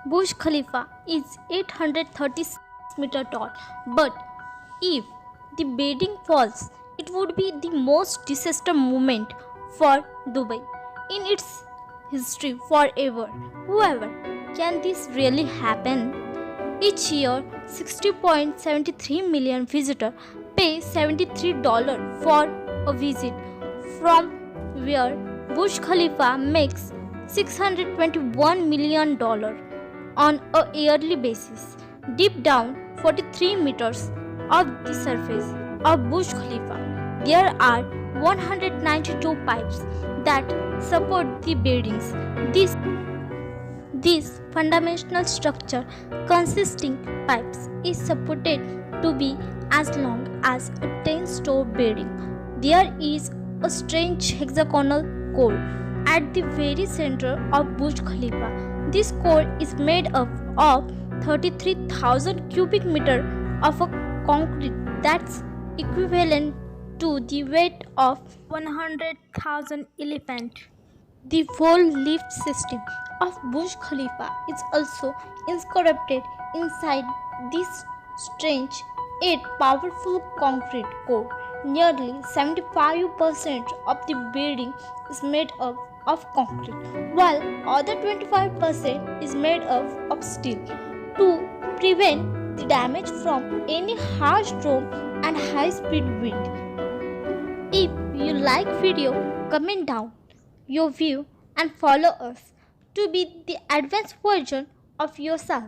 Burj Khalifa is 836 meters tall, but if the building falls, it would be the most disaster moment for Dubai in its history forever. However, can this really happen? Each year, 60.73 million visitors pay $73 for a visit, from where Burj Khalifa makes $621 million on a yearly basis. Deep down 43 meters of the surface of Burj Khalifa, there are 192 pipes that support the buildings. This fundamental structure consisting pipes is supported to be as long as a 10-story building. There is a strange hexagonal core at the very center of Burj Khalifa. This core is made up of 33,000 cubic meters of a concrete that's equivalent to the weight of 100,000 elephants. The whole lift system of Burj Khalifa is also inscribed inside this strange yet powerful concrete core. Nearly 75% of the building is made up of concrete, while other 25% is made up of steel. To prevent the damage from any harsh storm and high-speed wind. If you like video, comment down your view and follow us to be the advanced version of yourself.